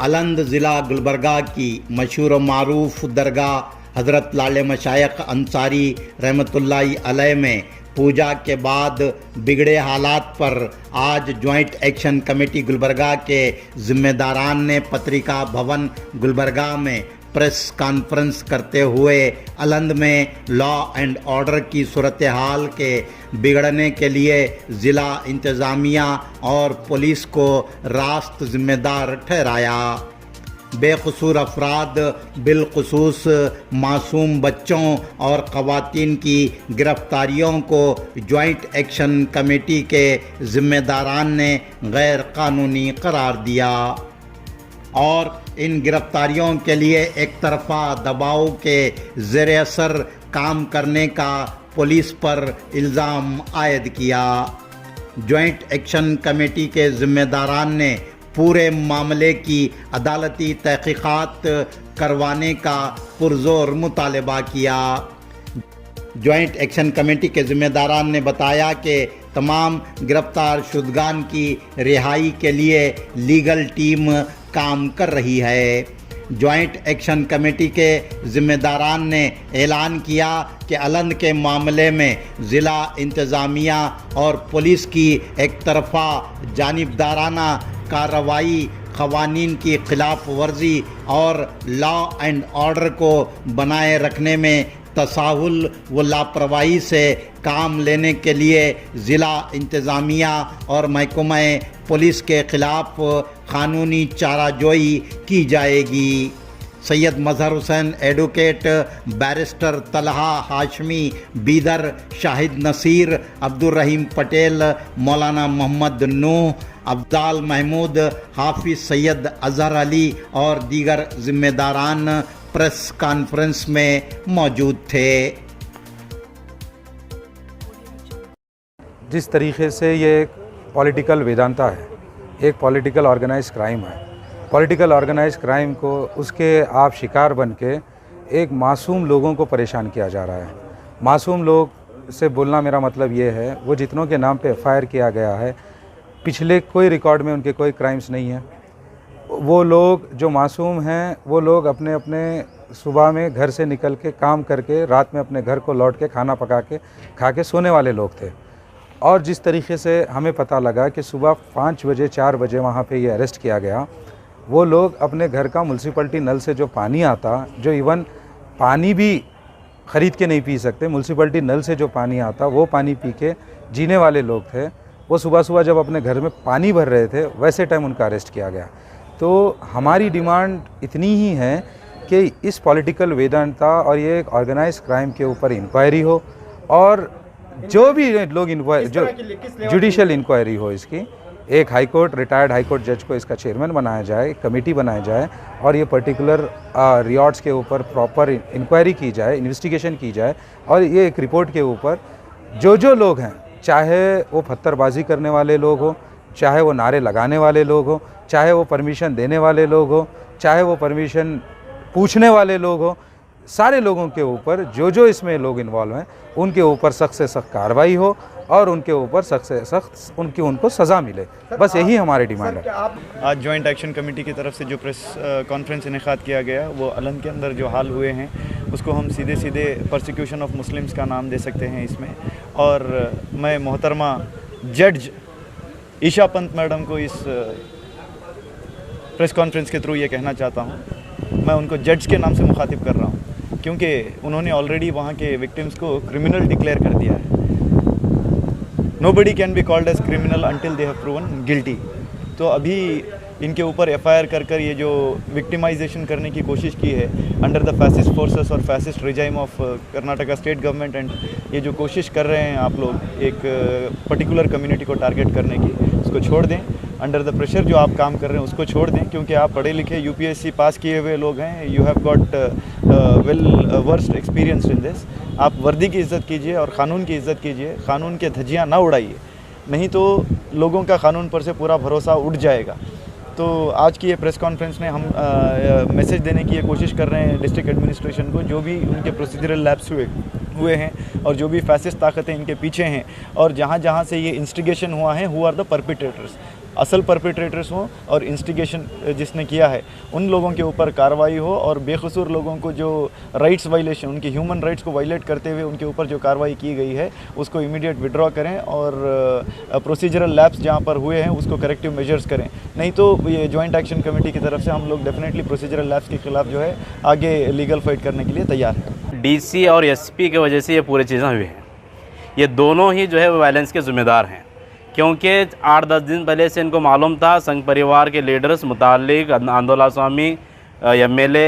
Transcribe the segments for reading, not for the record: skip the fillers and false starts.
अलंद ज़िला गुलबर्गा की मशहूर व मारूफ दरगाह हज़रत लाले मशाइख अंसारी रहमतुल्लाहि अलैह में पूजा के बाद बिगड़े हालात पर आज जॉइंट एक्शन कमेटी गुलबर्गा के ज़िम्मेदारान ने पत्रिका भवन गुलबर्गा में प्रेस कॉन्फ्रेंस करते हुए अलंद में लॉ एंड ऑर्डर की सूरत हाल के बिगड़ने के लिए ज़िला इंतज़ामिया और पुलिस को रास्त ज़िम्मेदार ठहराया। बेकसूर अफराद बिलखुसूस मासूम बच्चों और ख़वातीन की गिरफ्तारियों को जॉइंट एक्शन कमेटी के ज़िम्मेदारान ने गैर कानूनी करार दिया और इन गिरफ्तारियों के लिए एक तरफा दबाव के ज़ेर असर काम करने का पुलिस पर इल्ज़ाम आयद किया। जॉइंट एक्शन कमेटी के ज़िम्मेदारान ने पूरे मामले की अदालती तहक़ीक़ात करवाने का पुरज़ोर मुतालबा किया। जॉइंट एक्शन कमेटी के ज़िम्मेदारान ने बताया कि तमाम गिरफ्तार शुदगान की रिहाई के लिए लीगल टीम काम कर रही है। जॉइंट एक्शन कमेटी के ज़िम्मेदारान ने ऐलान किया कि अलंद के मामले में ज़िला इंतज़ामिया और पुलिस की एक तरफा जानिबदाराना कार्रवाई क़वानीन की ख़िलाफ़ वर्जी और लॉ एंड ऑर्डर को बनाए रखने में तसाहुल व लापरवाही से काम लेने के लिए ज़िला इंतज़ामिया और महकमा पुलिस के ख़िलाफ़ क़ानूनी चाराजोई की जाएगी। सैयद मज़हर हुसैन एडवोकेट, बैरिस्टर तलहा हाशमी बीदर, शाहिद नसीर, अब्दुर्रहीम पटेल, मौलाना मोहम्मद नूह, अब्दाल महमूद, हाफिज़ सैयद अज़हर अली और दीगर ज़िम्मेदारान प्रेस कॉन्फ्रेंस में मौजूद थे। जिस तरीके से ये एक पॉलिटिकल वेदांता है, एक पॉलिटिकल ऑर्गेनाइज क्राइम है, पॉलिटिकल ऑर्गेनाइज क्राइम को उसके आप शिकार बन के एक मासूम लोगों को परेशान किया जा रहा है। मासूम लोग से बोलना मेरा मतलब ये है, वो जितनों के नाम पे एफआईआर किया गया है, पिछले कोई रिकॉर्ड में उनके कोई क्राइम्स नहीं है। वो लोग जो मासूम हैं, वो लोग अपने अपने सुबह में घर से निकल के काम करके रात में अपने घर को लौट के खाना पका के खा के सोने वाले लोग थे। और जिस तरीके से हमें पता लगा कि सुबह 5 बजे 4 बजे वहाँ पे ये अरेस्ट किया गया, वो लोग अपने घर का म्यूनसिपलिटी नल से जो पानी आता, जो इवन पानी भी ख़रीद के नहीं पी सकते, म्यूनसिपलिटी नल से जो पानी आता वो पानी पी के जीने वाले लोग थे। वो सुबह सुबह जब अपने घर में पानी भर रहे थे, वैसे टाइम उनका अरेस्ट किया गया। तो हमारी डिमांड इतनी ही है कि इस पॉलिटिकल वेदांता और ये एक ऑर्गेनाइज क्राइम के ऊपर इंक्वायरी हो और जो भी लोग जो जुडिशल इंक्वायरी हो इसकी, एक high court retired high court जज को इसका चेयरमैन बनाया जाए, कमेटी बनाया जाए और ये पर्टिकुलर रियॉर्ड्स के ऊपर प्रॉपर इंक्वायरी की जाए, इन्वेस्टिगेशन की जाए और ये एक रिपोर्ट के ऊपर जो लोग हैं, चाहे वो पत्थरबाजी करने वाले लोग हो, चाहे वो नारे लगाने वाले लोग हो, चाहे वो परमिशन देने वाले लोग हो, चाहे वो परमिशन पूछने वाले लोग हो, सारे लोगों के ऊपर जो इसमें लोग इन्वॉल्व हैं उनके ऊपर सख्त से सख्त कार्रवाई हो और उनके ऊपर सख्त से सख्त उनको सज़ा मिले। बस यही हमारी डिमांड है। आज जॉइंट एक्शन कमेटी की तरफ से जो प्रेस कॉन्फ्रेंस इनेकाद किया गया, वो अलंद के अंदर जो हाल हुए हैं उसको हम सीधे परसिक्यूशन ऑफ मुस्लिम्स का नाम दे सकते हैं इसमें। और मैं मोहतरमा जज ईशा पंत मैडम को इस प्रेस कॉन्फ्रेंस के थ्रू ये कहना चाहता हूँ, मैं उनको जज के नाम से मुखातिब कर रहा हूँ क्योंकि उन्होंने ऑलरेडी वहाँ के विक्टिम्स को क्रिमिनल डिक्लेयर कर दिया है। Nobody can be called as criminal until they have proven guilty. तो अभी इनके ऊपर एफआईआर कर ये जो विक्टिमाइजेशन करने की कोशिश की है अंडर द फैसिस्ट फोर्सेस और fascist regime of Karnataka state government, and ये जो कोशिश कर रहे हैं आप लोग एक पर्टिकुलर कम्युनिटी को टारगेट करने की, उसको छोड़ दें। अंडर द प्रेशर जो आप काम कर रहे हैं उसको छोड़ दें, क्योंकि आप पढ़े लिखे यूपीएससी पास किए हुए लोग हैं। You have got well versed experience in this. आप वर्दी की इज़्ज़त कीजिए और क़ानून की इज़्ज़त कीजिए, क़ानून के धज्जियाँ ना उड़ाइए, नहीं तो लोगों का क़ानून पर से पूरा भरोसा उठ जाएगा। तो आज की ये प्रेस कॉन्फ्रेंस में हम मैसेज देने की ये कोशिश कर रहे हैं डिस्ट्रिक्ट एडमिनिस्ट्रेशन को, जो भी उनके प्रोसीजरल लैप्स हुए हैं और जो भी फैसिस्ट ताकतें इनके पीछे हैं और जहाँ जहाँ से ये इंस्टिगेशन हुआ है, हु आर द परपिट्रेटर्स। असल परपेट्रेटर्स हों और इंस्टिगेशन जिसने किया है उन लोगों के ऊपर कार्रवाई हो, और बेकसूर लोगों को जो राइट्स वायलेशन, उनके ह्यूमन राइट्स को वायलेट करते हुए उनके ऊपर जो कार्रवाई की गई है उसको इमीडिएट विड्रॉ करें, और प्रोसीजरल लैप्स जहाँ पर हुए हैं उसको करेक्टिव मेजर्स करें। नहीं तो ये जॉइंट एक्शन कमेटी की तरफ से हम लोग डेफिनेटली प्रोसीजरल लैप्स के खिलाफ जो है आगे लीगल फाइट करने के लिए तैयार हैं। डीसी और एसपी की वजह से ये पूरी चीज़ें हुई हैं। ये दोनों ही जो है वायलेंस के ज़िम्मेदार हैं, क्योंकि 8-10 दिन पहले से इनको मालूम था संघ परिवार के लीडर्स मुतालिक आंदोला स्वामी MLA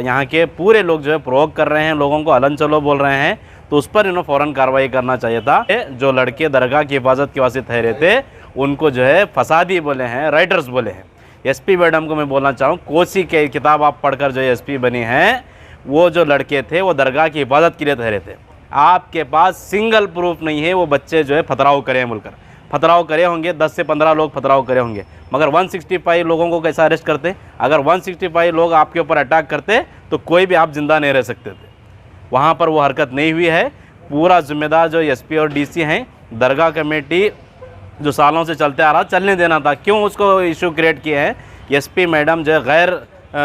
यहाँ के पूरे लोग जो है प्रोवोक कर रहे हैं, लोगों को हलन चलो बोल रहे हैं, तो उस पर इन्होंने फ़ौरन कार्रवाई करना चाहिए था। जो लड़के दरगाह की हिफाजत के वास्ते ठहरे थे उनको जो है फसादी बोले हैं, राइटर्स बोले हैं। एसपी मैडम को मैं बोलना चाहूँ, कोसी के किताब आप पढ़कर जो एसपी बनी हैं, वो जो लड़के थे वो दरगाह की हिफाजत के लिए ठहरे थे। आपके पास सिंगल प्रूफ नहीं है वो बच्चे जो है फतराव करे बोलकर। फतराव करे होंगे, 10 से 15 लोग फतराव करे होंगे, मगर 165 लोगों को कैसा अरेस्ट करते? अगर 165 लोग आपके ऊपर अटैक करते तो कोई भी आप जिंदा नहीं रह सकते थे। वहाँ पर वो हरकत नहीं हुई है। पूरा जिम्मेदार जो एसपी और डीसी हैं, दरगाह कमेटी जो सालों से चलते आ रहा, चलने देना था। क्यों उसको इशू क्रिएट किए हैं? एसपी मैडम जो गैर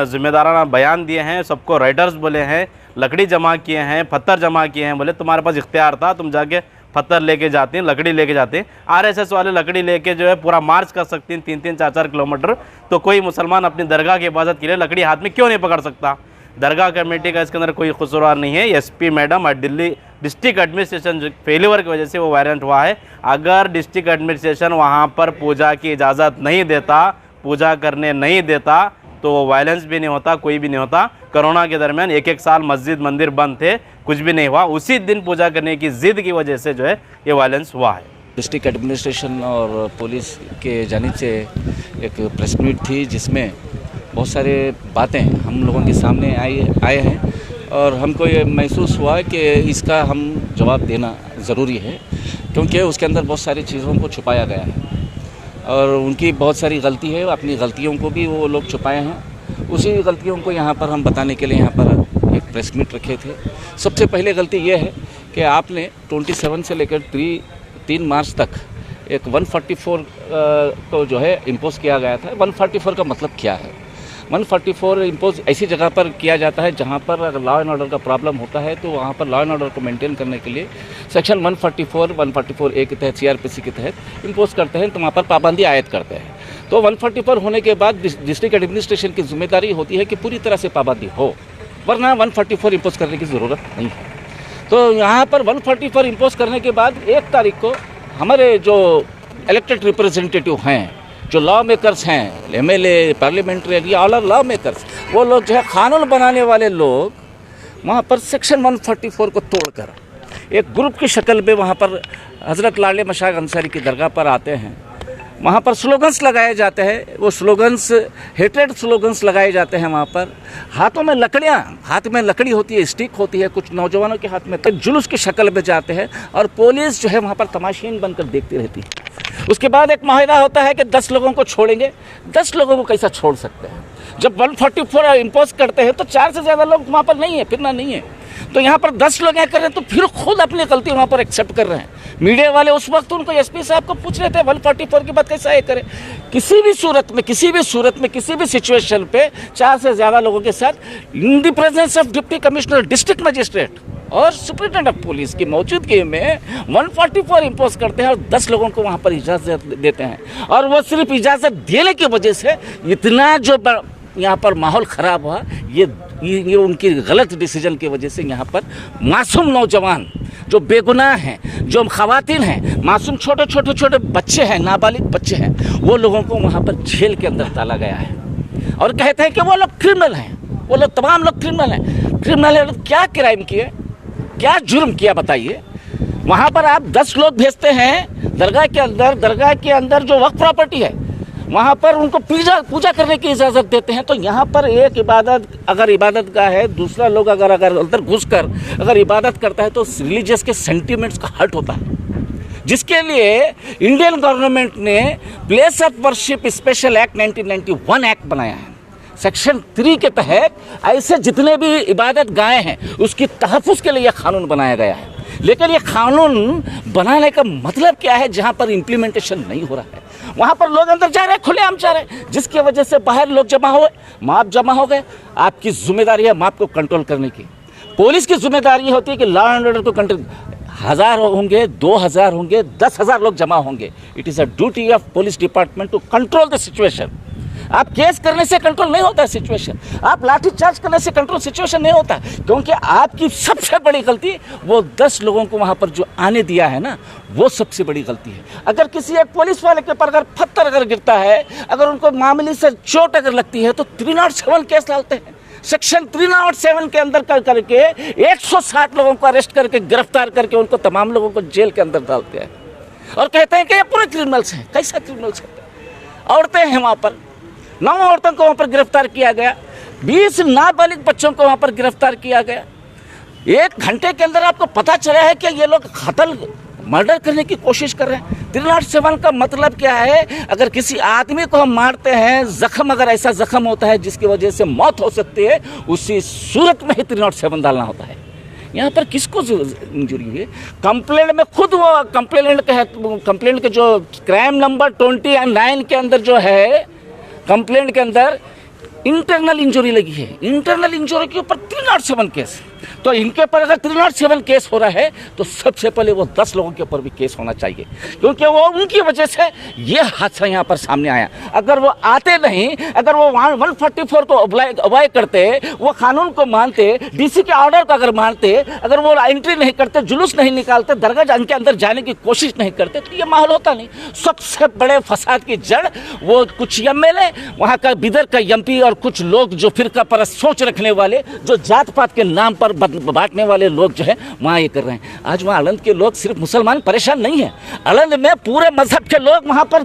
जिम्मेदाराना बयान दिए हैं, सबको राइटर्स बोले हैं, लकड़ी जमा किए हैं, पत्थर जमा किए हैं, बोले तुम्हारे पास इख्तियार था, तुम जाके पत्थर लेके जाते हैं, लकड़ी लेके जाते हैं। आरएसएस वाले लकड़ी लेके जो है पूरा मार्च कर सकते हैं 3-3, 4-4 किलोमीटर, तो कोई मुसलमान अपनी दरगाह की हिफाजत के लिए लकड़ी हाथ में क्यों नहीं पकड़ सकता? दरगाह कमेटी का इसके अंदर कोई कसूरवार नहीं है। एसपी मैडम और दिल्ली डिस्ट्रिक्ट एडमिनिस्ट्रेशन फेलियर की वजह से वो वायलेंट हुआ है। अगर डिस्ट्रिक्ट एडमिनिस्ट्रेशन वहाँ पर पूजा की इजाज़त नहीं देता, पूजा करने नहीं देता, तो वो वायलेंस भी नहीं होता, कोई भी नहीं होता। कोरोना के दरमियान 1-1 साल मस्जिद मंदिर बंद थे, कुछ भी नहीं हुआ। उसी दिन पूजा करने की ज़िद की वजह से जो है ये वायलेंस हुआ है। डिस्ट्रिक्ट एडमिनिस्ट्रेशन और पुलिस के जानिब से एक प्रेस मीट थी जिसमें बहुत सारे बातें हम लोगों के सामने आए हैं, और हमको ये महसूस हुआ कि इसका हम जवाब देना ज़रूरी है, क्योंकि उसके अंदर बहुत सारी चीज़ों को छुपाया गया है और उनकी बहुत सारी गलती है। अपनी गलतियों को भी वो लोग छुपाए हैं। उसी गलतियों को यहाँ पर हम बताने के लिए यहाँ पर एक प्रेस मीट रखे थे। सबसे पहले गलती ये है कि आपने 27 से लेकर 3 मार्च तक एक 144 को जो है इम्पोज किया गया था। 144 का मतलब क्या है? 144 इम्पोज ऐसी जगह पर किया जाता है जहाँ पर अगर लॉ एंड ऑर्डर का प्रॉब्लम होता है तो वहाँ पर लॉ एंड ऑर्डर को मेंटेन करने के लिए सेक्शन 144A के तहत, CRPC के तहत इम्पोज करते हैं, तो वहाँ पर पाबंदी आयद करते हैं। तो 144 होने के बाद डिस्ट्रिक्ट एडमिनिस्ट्रेशन की जिम्मेदारी होती है कि पूरी तरह से पाबंदी हो, वरना 144 इम्पोज करने की ज़रूरत नहीं है। तो यहाँ पर 144 इम्पोज करने के बाद 1 तारीख को हमारे जो इलेक्टेड रिप्रेजेंटेटिव हैं, जो लॉ मेकर्स हैं, MLA, parliamentary, all are law makers, वो लोग जो है कानून बनाने वाले लोग, वहाँ पर सेक्शन 144 को तोड़कर एक ग्रुप की शक्ल में वहाँ पर हज़रत लाले मशाइख अंसारी की दरगाह पर आते हैं। वहाँ पर स्लोगन्स लगाए जाते हैं, वो स्लोगन्स हेटेड स्लोगन्स लगाए जाते हैं। वहाँ पर हाथों में लकड़ियाँ, हाथ में लकड़ी होती है, स्टिक होती है, कुछ नौजवानों के हाथ में जुलूस की शक्ल में जाते हैं, और पुलिस जो है वहाँ पर तमाशीन बनकर देखती रहती है। उसके बाद एक माहिदा होता है कि 10 लोगों को छोड़ेंगे। 10 लोगों को कैसा छोड़ सकते हैं? जब 144 इम्पोज करते हैं तो 4 से ज़्यादा लोग वहाँ पर नहीं है, फिरना नहीं है। तो यहाँ पर 10 लोग कर रहे हैं, तो फिर खुद अपनी गलती वहाँ पर एक्सेप्ट कर रहे हैं। मीडिया वाले उस वक्त उनको एसपी साहब को पूछ रहे थे 144 की बात कैसा ये करें? किसी भी सूरत में, किसी भी सिचुएशन पे 4 से ज़्यादा लोगों के साथ in the presence of deputy commissioner, district magistrate और सुप्रिटेंडेंट ऑफ पुलिस की मौजूदगी में 144 इम्पोज करते हैं और 10 लोगों को वहाँ पर इजाज़त देते हैं। और वो सिर्फ इजाज़त देने की वजह से इतना जो यहाँ पर माहौल ख़राब हुआ, ये उनकी गलत डिसीजन की वजह से यहाँ पर मासूम नौजवान जो बेगुनाह हैं, जो ख़वातीन हैं, मासूम छोटे बच्चे हैं, नाबालिग बच्चे हैं, वो लोगों को वहाँ पर जेल के अंदर डाला गया है। और कहते हैं कि वो लोग क्रिमिनल हैं, वो लोग तमाम लोग क्रिमिनल हैं। क्रिमिनल है तो क्या क्राइम किए, क्या जुर्म किया बताइए? वहाँ पर आप 10 लोग भेजते हैं दरगाह के अंदर जो वक्फ प्रॉपर्टी है, वहाँ पर उनको पूजा करने की इजाज़त देते हैं। तो यहाँ पर एक अगर इबादत गाह है, दूसरा लोग अगर अंदर घुसकर अगर इबादत करता है तो रिलीजियस के सेंटिमेंट्स का हर्ट होता है, जिसके लिए इंडियन गवर्नमेंट ने place of worship special act 1991 act बनाया है। सेक्शन 3 के तहत ऐसे जितने भी इबादत गाहें हैं उसकी तहफ़्फ़ुज़ के लिए यह कानून बनाया गया है। लेकिन ये कानून बनाने का मतलब क्या है जहाँ पर इम्प्लीमेंटेशन नहीं हो रहा है? वहाँ पर लोग अंदर जा रहे हैं, खुलेआम जा रहे हैं, जिसकी वजह से बाहर लोग जमा हुए, माप जमा हो गए। आपकी जिम्मेदारी है माप को कंट्रोल करने की। पुलिस की जिम्मेदारी होती है कि लॉ एंड ऑर्डर को कंट्रोल। 1000 होंगे, 2000 होंगे, 10,000 लोग जमा होंगे, it is a duty of police department to control the situation. आप केस करने से कंट्रोल नहीं होता है सिचुएशन, आप लाठी चार्ज करने से कंट्रोल सिचुएशन नहीं होता, क्योंकि आपकी सबसे बड़ी गलती वो 10 लोगों को वहाँ पर जो आने दिया है ना, वो सबसे बड़ी गलती है। अगर किसी एक पुलिस वाले के पर अगर पत्थर अगर गिरता है, अगर उनको मामूली से चोट अगर लगती है, तो 307 केस डालते हैं। सेक्शन 307 के अंदर कर करके 160 लोगों को अरेस्ट करके गिरफ्तार करके उनको तमाम लोगों को जेल के अंदर डालते हैं और कहते हैं कि ये पूरे क्रिमिनल्स हैं। कैसा क्रिमिनल्स हैं? औरतें हैं वहाँ पर, 9 औरतों को वहाँ पर गिरफ्तार किया गया, 20 नाबालिग बच्चों को वहाँ पर गिरफ्तार किया गया। 1 घंटे के अंदर आपको पता चला है कि ये लोग कत्ल मर्डर करने की कोशिश कर रहे हैं। 307 का मतलब क्या है? अगर किसी आदमी को हम मारते हैं, जख्म अगर ऐसा जख्म होता है जिसकी वजह से मौत हो सकती है, उसी सूरत में ही 307 डालना होता है। यहाँ पर किसको इंजरी हुई? कंप्लेंट में खुद वो कंप्लेंट के जो क्राइम नंबर 29 के अंदर जो है, कंप्लेंट के अंदर इंटरनल इंजरी लगी है। इंटरनल इंजरी के ऊपर 307 केस। तो इनके ऊपर अगर 307 केस हो रहा है तो सबसे पहले वो 10 लोगों के ऊपर भी केस होना चाहिए, क्योंकि वो उनकी वजह से ये हादसा यहाँ पर सामने आया। अगर वो आते नहीं, अगर वो 144 को अवॉइड करते, वो कानून को मानते, डीसी के ऑर्डर को अगर मानते, अगर वो एंट्री नहीं करते, जुलूस नहीं निकालते, दरगाह के अंदर जाने की कोशिश नहीं करते, तो ये माहौल होता नहीं। सबसे बड़े फसाद की जड़ वो कुछ MLA, वहाँ का बिदर का MP और कुछ लोग जो फिरका परस्त सोच रखने वाले, जो जात पात के नाम पर बांटने वाले लोग जो है वहाँ ये कर रहे हैं। आज वहाँ आलंद के लोग सिर्फ मुसलमान परेशान नहीं है, आलंद में पूरे मजहब के लोग वहाँ पर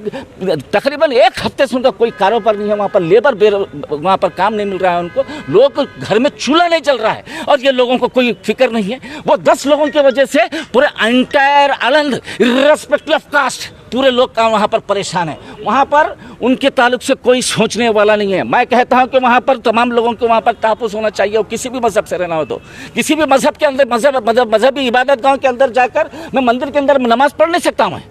तकरीबन 1 हफ्ते से उनका कोई कारोबार नहीं है। वहाँ पर लेबर वहाँ पर काम नहीं मिल रहा है उनको, लोग घर में चूल्हा नहीं जल रहा है और ये लोगों को कोई फिक्र नहीं है। वो 10 लोगों की वजह से पूरे entire Aland irrespective of caste पूरे लोग का वहाँ पर परेशान है। वहाँ पर उनके ताल्लुक से कोई सोचने वाला नहीं है। मैं कहता हूँ कि वहाँ पर तमाम लोगों को वहाँ पर तहफ़्फ़ुज़ होना चाहिए, और किसी भी मज़हब से रहना हो तो किसी भी मज़हब के अंदर मज़हबी इबादत गाँव के अंदर जाकर मैं मंदिर के अंदर नमाज़ पढ़ नहीं सकता हूँ,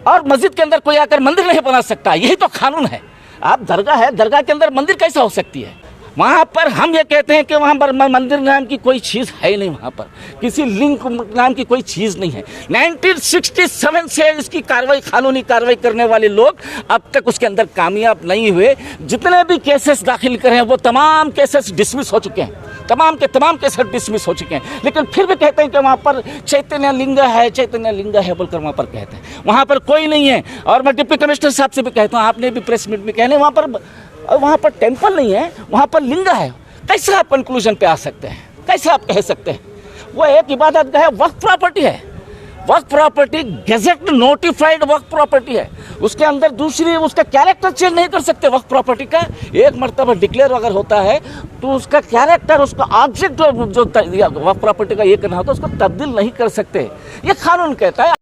और मस्जिद के अंदर कोई आकर मंदिर नहीं बना सकता। यही तो कानून है। आप दरगाह है, दरगाह के अंदर मंदिर कैसा हो सकती है? वहाँ पर हम ये कहते हैं कि वहाँ पर मंदिर नाम की कोई चीज़ है ही नहीं, वहाँ पर किसी लिंक नाम की कोई चीज़ नहीं है। 1967 से इसकी कार्रवाई, कानूनी कार्रवाई करने वाले लोग अब तक उसके अंदर कामयाब नहीं हुए। जितने भी केसेस दाखिल करे हैं वो तमाम केसेस डिसमिस हो चुके हैं, तमाम के तमाम केसेस डिसमिस हो चुके हैं, लेकिन फिर भी कहते हैं कि वहाँ पर चैतन्य लिंग है बोलकर वहाँ पर कहते हैं। वहाँ पर कोई नहीं है। और मैं डिप्टी कमिश्नर साहब से भी कहता हूँ, आपने भी प्रेस मीट में कहने, वहाँ पर टेंपल नहीं है, वहाँ पर लिंग है। कैसे आप कंक्लूजन पे आ सकते हैं? कैसे आप कह सकते हैं? वो एक इबादत है, वक्फ प्रॉपर्टी है। वक्फ प्रॉपर्टी गेजेट नोटिफाइड वक्फ प्रॉपर्टी है। उसके अंदर दूसरी उसका कैरेक्टर चेंज नहीं कर सकते। वक्फ प्रॉपर्टी का एक मर्तबा डिक्लेयर अगर होता है तो उसका कैरेक्टर, उसका ऑब्जेक्ट जो वक्फ प्रॉपर्टी का ये करना होता है, उसको तब्दील नहीं कर सकते। ये कानून कहता है।